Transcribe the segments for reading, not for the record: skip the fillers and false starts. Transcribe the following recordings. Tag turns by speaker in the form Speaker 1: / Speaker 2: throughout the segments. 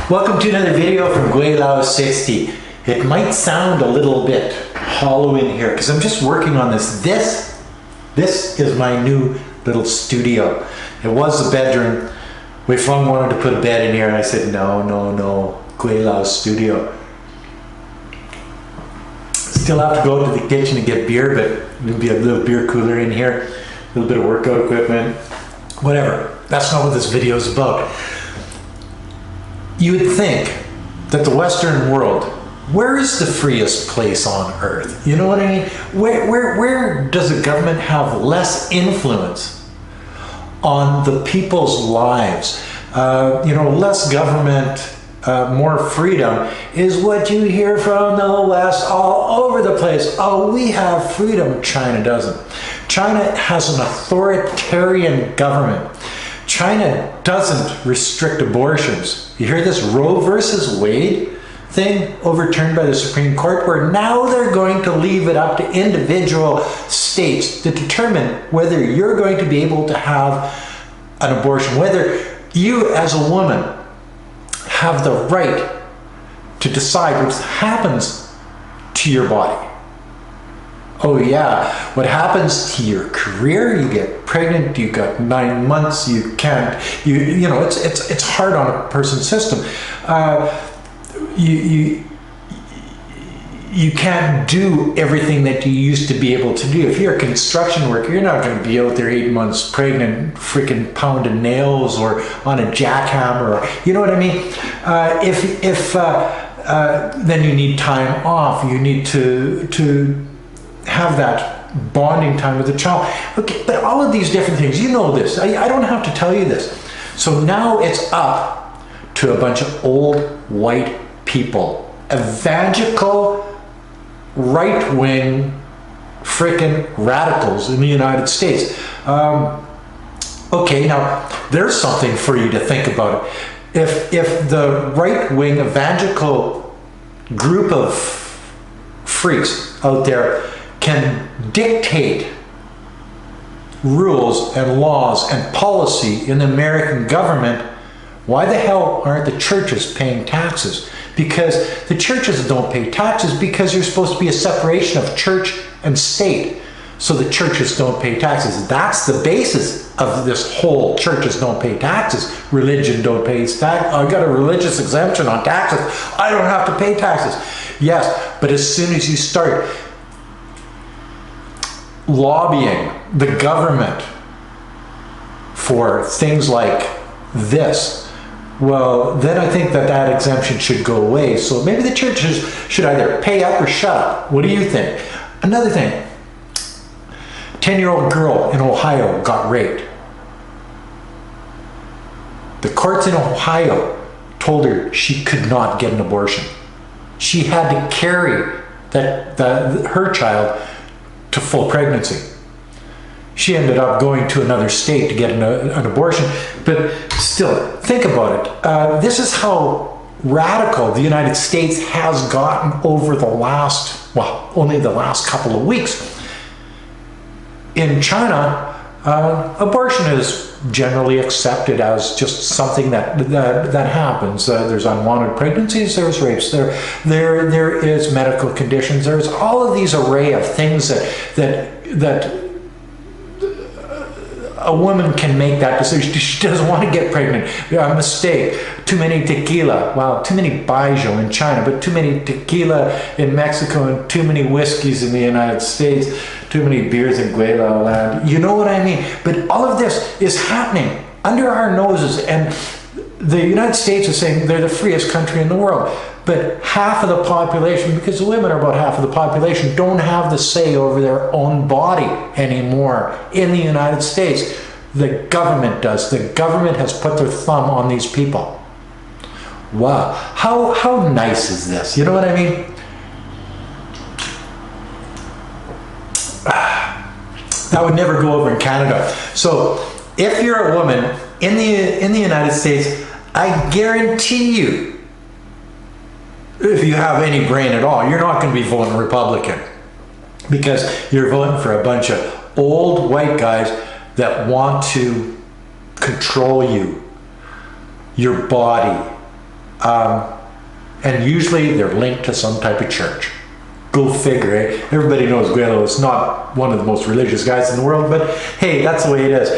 Speaker 1: Welcome to another video from Gweilo 60. It might sound a little bit hollow in here because I'm just working on this. This is my new little studio. It was the bedroom. Wei Feng wanted to put a bed in here and I said, no, Gweilo studio. Still have to go to the kitchen to get beer, but there'll be a little beer cooler in here, a little bit of workout equipment, whatever. That's not what this video is about. You would think that the Western world, where is the freest place on earth? You know what I mean? Where does the government have less influence on the people's lives? Less government, more freedom is what you hear from the West all over the place. Oh, we have freedom. China doesn't. China has an authoritarian government. China doesn't restrict abortions. You hear this Roe versus Wade thing overturned by the Supreme Court, where now they're going to leave it up to individual states to determine whether you're going to be able to have an abortion, whether you as a woman have the right to decide what happens to your body. Oh yeah, what happens to your career? You get pregnant, you got 9 months, you can't, it's hard on a person's system. You can't do everything that you used to be able to do. If you're a construction worker, you're not going to be out there 8 months pregnant, freaking pounding nails or on a jackhammer, or, you know what I mean? Then you need time off. You need to have that bonding time with the child. Okay, but all of these different things, you know this. I don't have to tell you this. So now it's up to a bunch of old white people, evangelical, right-wing, frickin' radicals in the United States. Okay, now there's something for you to think about. If the right-wing evangelical group of freaks out there can dictate rules and laws and policy in the American government, why the hell aren't the churches paying taxes? Because the churches don't pay taxes because you're supposed to be a separation of church and state. So the churches don't pay taxes. That's the basis of this whole churches don't pay taxes. Religion don't pay taxes. I got a religious exemption on taxes. I don't have to pay taxes. Yes, but as soon as you start lobbying the government for things like this, well, then I think that exemption should go away. So maybe the churches should either pay up or shut up. What do you think? Another thing, 10-year-old girl in Ohio got raped. The courts in Ohio told her she could not get an abortion. She had to carry her child to full pregnancy. She ended up going to another state to get an abortion, but still, think about it. This is how radical the United States has gotten over the last, only the last couple of weeks. In China, abortion is generally accepted as just something that happens. There's unwanted pregnancies, there's rapes, there is medical conditions, there's all of these array of things that a woman can make that decision. She doesn't want to get pregnant. A mistake. Too many tequila. Well, too many baijiu in China, but too many tequila in Mexico and too many whiskeys in the United States. Too many beers in Gweilo land. You know what I mean? But all of this is happening under our noses, and the United States is saying they're the freest country in the world. But half of the population, because the women are about half of the population, don't have the say over their own body anymore in the United States. The government does. The government has put their thumb on these people. Wow. How nice is this? You know what I mean? That would never go over in Canada. So if you're a woman in the United States, I guarantee you, if you have any brain at all, you're not going to be voting Republican, because you're voting for a bunch of old white guys that want to control you, your body, And usually they're linked to some type of church. Go figure, eh? Everybody knows Gweilo is not one of the most religious guys in the world, but hey, that's the way it is.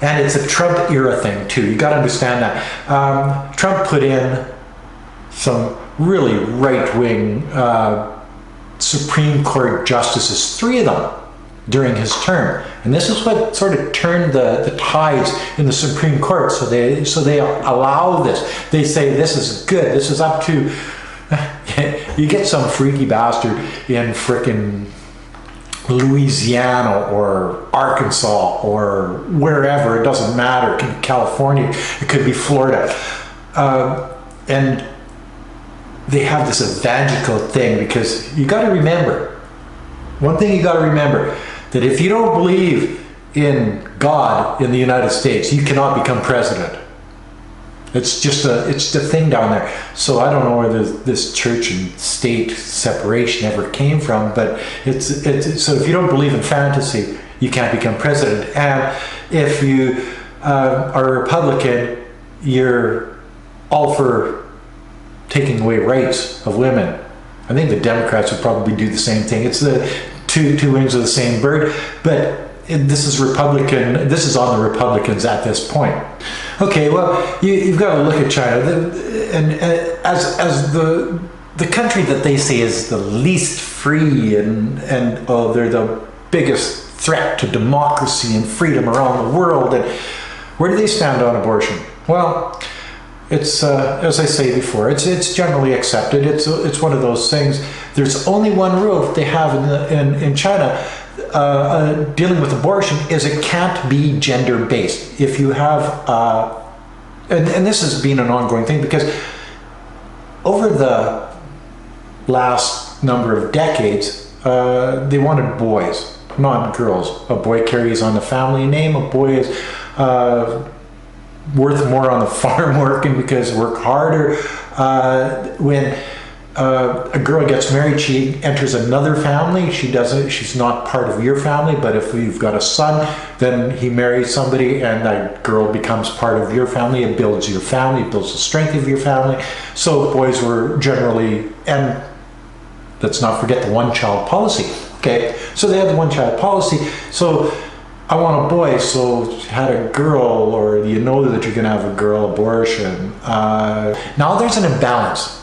Speaker 1: And it's a Trump era thing too. You got to understand that. Trump put in some really right-wing Supreme Court justices, 3 of them, during his term. And this is what sort of turned the tides in the Supreme Court. So they allow this. They say this is good. This is up to, you get some freaky bastard in frickin' Louisiana or Arkansas or wherever, it doesn't matter, it could be California, it could be Florida. And they have this evangelical thing, because you got to remember, one thing you got to remember, that if you don't believe in God in the United States, you cannot become president. It's just it's the thing down there. So I don't know where this church and state separation ever came from, but it's so if you don't believe in fantasy, you can't become president. And if you are a Republican, you're all for taking away rights of women. I think the Democrats would probably do the same thing. It's the two wings of the same bird, but this is Republican. This is on the Republicans at this point. Okay, well, you've got to look at China, and as the country that they say is the least free, and they're the biggest threat to democracy and freedom around the world. And where do they stand on abortion? Well, it's as I say before, it's generally accepted. It's one of those things. There's only one rule that they have in China dealing with abortion, is it can't be gender-based. If you have, and this has been an ongoing thing, because over the last number of decades, they wanted boys, not girls. A boy carries on the family name. A boy is worth more on the farm working, because work harder. When a girl gets married, she enters another family. She's not part of your family, but if you've got a son, then he marries somebody and that girl becomes part of your family. It builds your family, it builds the strength of your family. So boys were generally, and let's not forget the one-child policy. Okay, so they had the one-child policy. So I want a boy, so had a girl, or you know that you're going to have a girl abortion. Now there's an imbalance.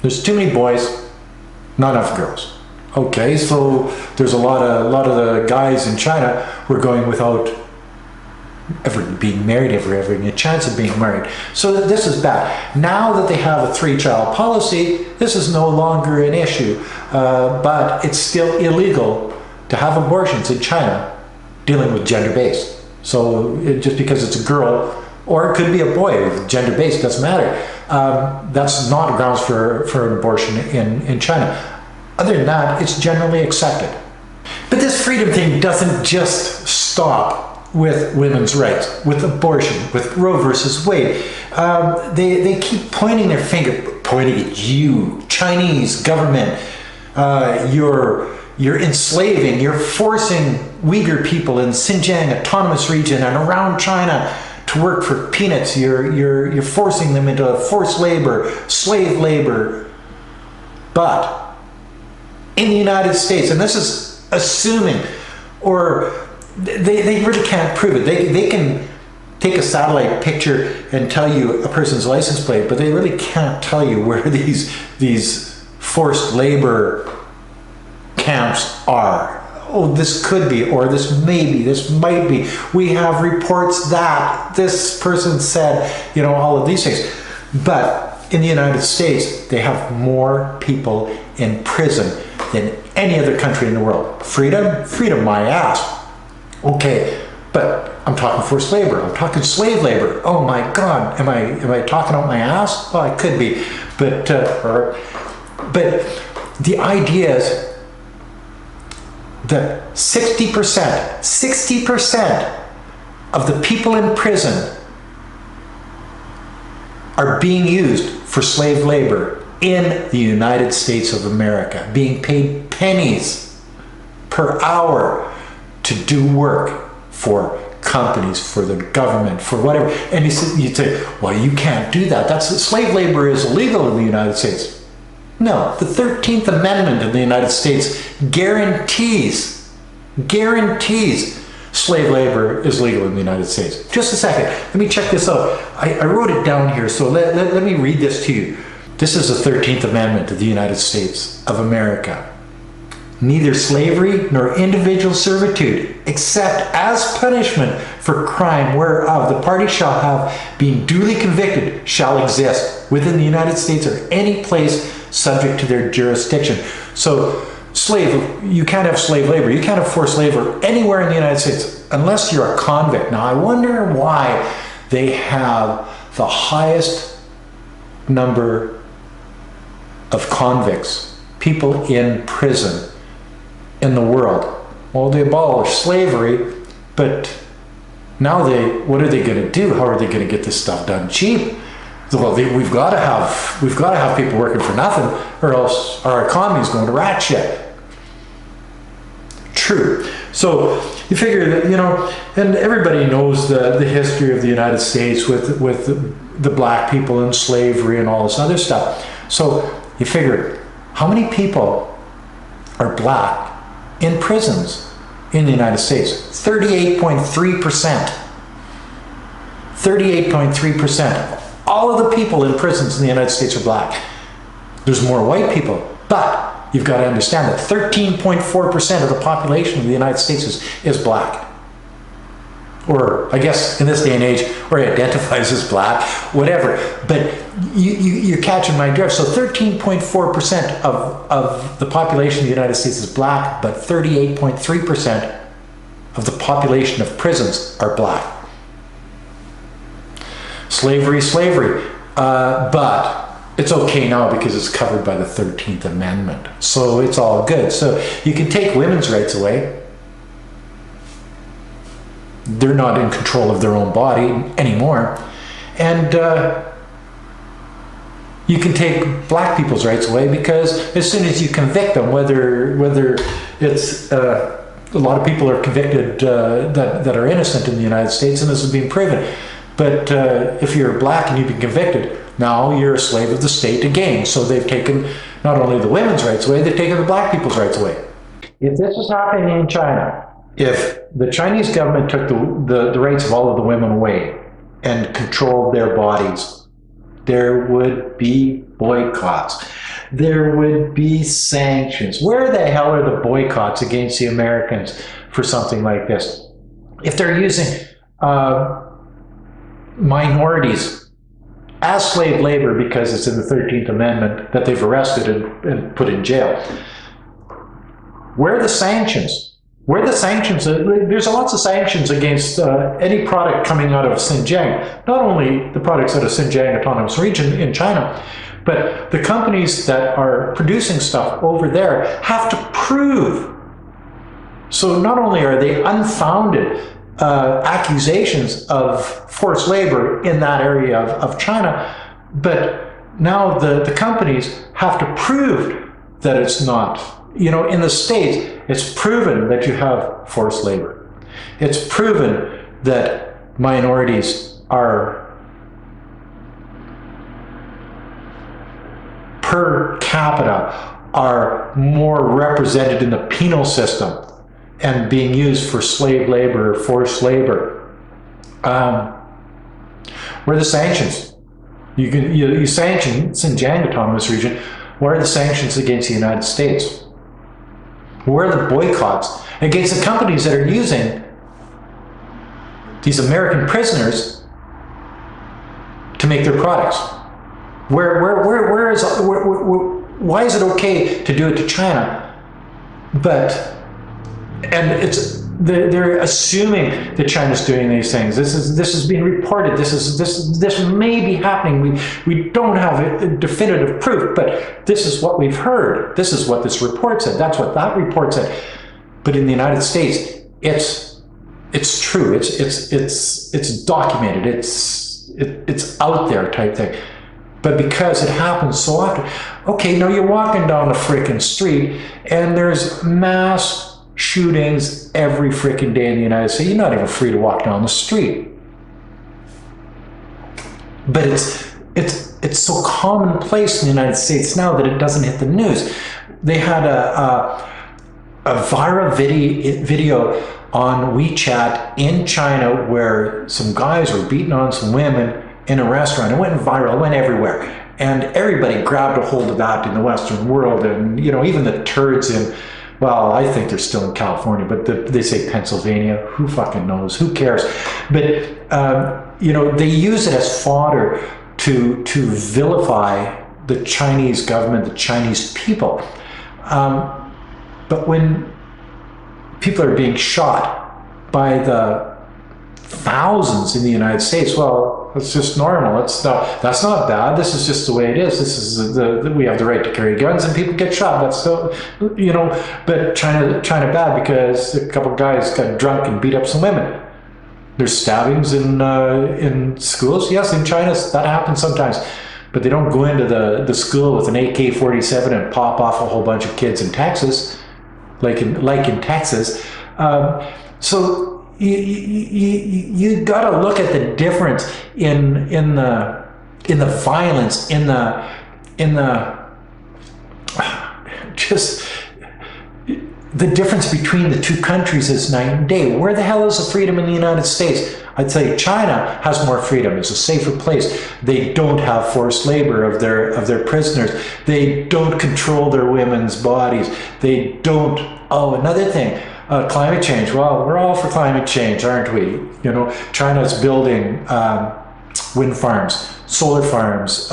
Speaker 1: There's too many boys, not enough girls. Okay, so there's a lot of the guys in China who are going without ever being married, ever having a chance of being married. So this is bad. Now that they have a 3-child policy, this is no longer an issue, but it's still illegal to have abortions in China dealing with gender-based. So just because it's a girl, or it could be a boy, gender-based, doesn't matter. That's not grounds for an abortion in China. Other than that, it's generally accepted. But this freedom thing doesn't just stop with women's rights, with abortion, with Roe versus Wade. They keep pointing their finger, pointing at you, Chinese government. You're enslaving, you're forcing Uyghur people in Xinjiang Autonomous Region and around China to work for peanuts. You're forcing them into forced labor, slave labor. But in the United States, and this is assuming, or they really can't prove it. They can take a satellite picture and tell you a person's license plate, but they really can't tell you where these forced labor camps are. Oh, this could be, or this may be, this might be. We have reports that this person said, all of these things. But in the United States, they have more people in prison than any other country in the world. Freedom? Freedom, my ass. Okay, but I'm talking forced labor. I'm talking slave labor. Oh my God, am I talking out my ass? Well, I could be, but the idea is that 60% of the people in prison are being used for slave labor in the United States of America, being paid pennies per hour to do work for companies, for the government, for whatever. And you'd say, well, you can't do that. Slave labor is illegal in the United States. No, the 13th Amendment of the United States guarantees slave labor is legal in the United States. Just a second, let me check this out. I wrote it down here, so let me read this to you. This is the 13th Amendment of the United States of America. Neither slavery nor individual servitude, except as punishment for crime whereof the party shall have been duly convicted, shall exist within the United States or any place subject to their jurisdiction. So, you can't have slave labor. You can't have forced labor anywhere in the United States unless you're a convict. Now, I wonder why they have the highest number of convicts, people in prison, in the world. Well, they abolished slavery, but now what are they going to do? How are they going to get this stuff done cheap? Well, we've got to have people working for nothing, or else our economy is going to rat shit. True. So you figure that, and everybody knows the history of the United States with the black people and slavery and all this other stuff. So you figure, how many people are black in prisons in the United States? 38.3%. 38.3%. All of the people in prisons in the United States are black. There's more white people, but you've got to understand that 13.4% of the population of the United States is black. Or I guess in this day and age, or identifies as black, whatever. But you're catching my drift. So 13.4% of the population of the United States is black, but 38.3% of the population of prisons are black. Slavery. But it's okay now because it's covered by the 13th Amendment. So it's all good. So you can take women's rights away. They're not in control of their own body anymore. And you can take black people's rights away because as soon as you convict them, whether it's a lot of people are convicted that are innocent in the United States, and this is being proven. But if you're black and you've been convicted, now you're a slave of the state again. So they've taken not only the women's rights away, they've taken the black people's rights away. If this was happening in China, if the Chinese government took the rights of all of the women away and controlled their bodies, there would be boycotts. There would be sanctions. Where the hell are the boycotts against the Americans for something like this? If they're using minorities as slave labor because it's in the 13th Amendment that they've arrested and put in jail, where are the sanctions? Where are the sanctions? There's lots of sanctions against any product coming out of Xinjiang. Not only the products out of Xinjiang Autonomous Region in China, but the companies that are producing stuff over there have to prove. So not only are they unfounded accusations of forced labor in that area of China, but now the companies have to prove that it's not. In the States, it's proven that you have forced labor. It's proven that minorities are per capita are more represented in the penal system and being used for slave labor or forced labor. Where are the sanctions? You sanction Xinjiang Autonomous Region. Where are the sanctions against the United States? Where are the boycotts against the companies that are using these American prisoners to make their products? Why is it okay to do it to China? They're assuming that China's doing these things. This is being reported. This may be happening. We don't have a definitive proof, but this is what we've heard. This is what this report said. That's what that report said. But in the United States, it's true. It's documented. It's out there type thing. But because it happens so often, okay, now you're walking down the freaking street and there's mass shootings every freaking day in the United States. You're not even free to walk down the street. But it's so commonplace in the United States now that it doesn't hit the news. They had a viral video on WeChat in China where some guys were beating on some women in a restaurant. It went viral, it went everywhere. And everybody grabbed a hold of that in the Western world. And, you know, even the turds in, well, I think they're still in California, but they say Pennsylvania. Who fucking knows? Who cares? But, you know, they use it as fodder to vilify the Chinese government, the Chinese people. But when people are being shot by the thousands in the United States, well, it's just normal. That's not bad. This is just the way it is. This is we have the right to carry guns and people get shot. That's so, you know, but China bad because a couple of guys got drunk and beat up some women. There's stabbings in schools. Yes, in China that happens sometimes, but they don't go into the school with an AK-47 and pop off a whole bunch of kids in Texas, like in Texas. So you got to look at the difference in the violence, in the just the difference between the two countries is night and day. Where the hell is the freedom in the United States? I'd say China has more freedom. It's a safer place. They don't have forced labor of their prisoners. They don't control their women's bodies. They don't. Oh, another thing, climate change. Well, we're all for climate change, aren't we? You know, China's building wind farms, solar farms.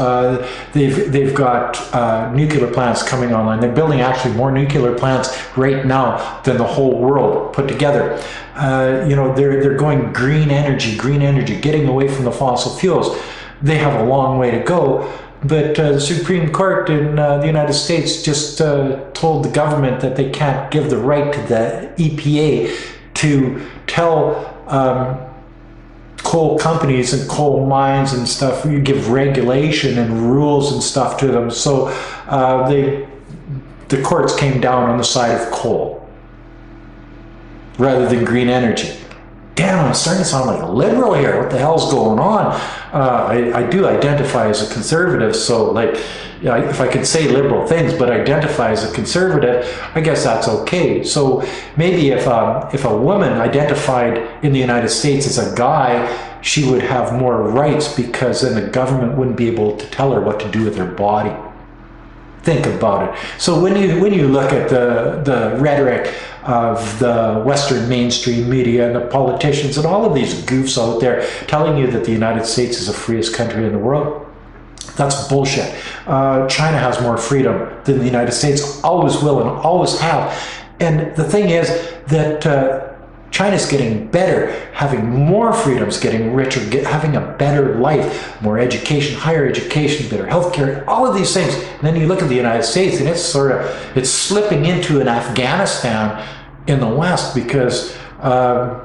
Speaker 1: They've got nuclear plants coming online. They're building actually more nuclear plants right now than the whole world put together. You know, they're going green energy, getting away from the fossil fuels. They have a long way to go. But the Supreme Court in the United States just told the government that they can't give the right to the EPA to tell coal companies and coal mines and stuff, you give regulation and rules and stuff to them. So the courts came down on the side of coal rather than green energy. Damn, I'm starting to sound like a liberal here. What the hell's going on? I do identify as a conservative, so like, yeah, if I could say liberal things but identify as a conservative, I guess that's okay. So maybe if a woman identified in the United States as a guy, she would have more rights because then the government wouldn't be able to tell her what to do with her body. Think about it. So when you look at the rhetoric of the Western mainstream media and the politicians and all of these goofs out there telling you that the United States is the freest country in the world, that's bullshit. China has more freedom than the United States, always will and always have. And the thing is that China's getting better, having more freedoms, getting richer, having a better life, more education, higher education, better healthcare, all of these things. And then you look at the United States and it's slipping into an Afghanistan in the West because I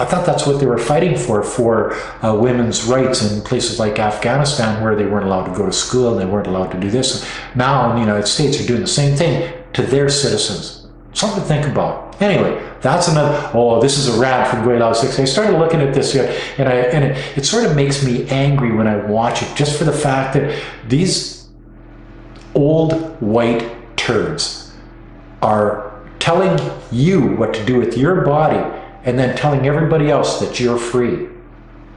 Speaker 1: thought that's what they were fighting for women's rights in places like Afghanistan where they weren't allowed to go to school and they weren't allowed to do this. Now in the United States, they're doing the same thing to their citizens. Something to think about. Anyway, that's another, oh, this is a rant from Gweilo 6. I started looking at this here, and it sort of makes me angry when I watch it, just for the fact that these old white turds are telling you what to do with your body and then telling everybody else that you're free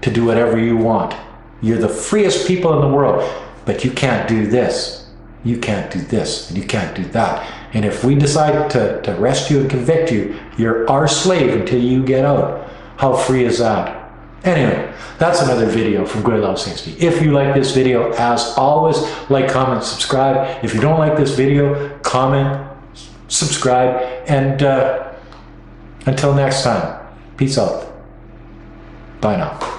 Speaker 1: to do whatever you want. You're the freest people in the world, but you can't do this. You can't do this, and you can't do that. And if we decide to arrest you and convict you, you're our slave until you get out. How free is that? Anyway, that's another video from Gweilo 60. If you like this video, as always, like, comment, subscribe. If you don't like this video, comment, subscribe, and until next time, peace out. Bye now.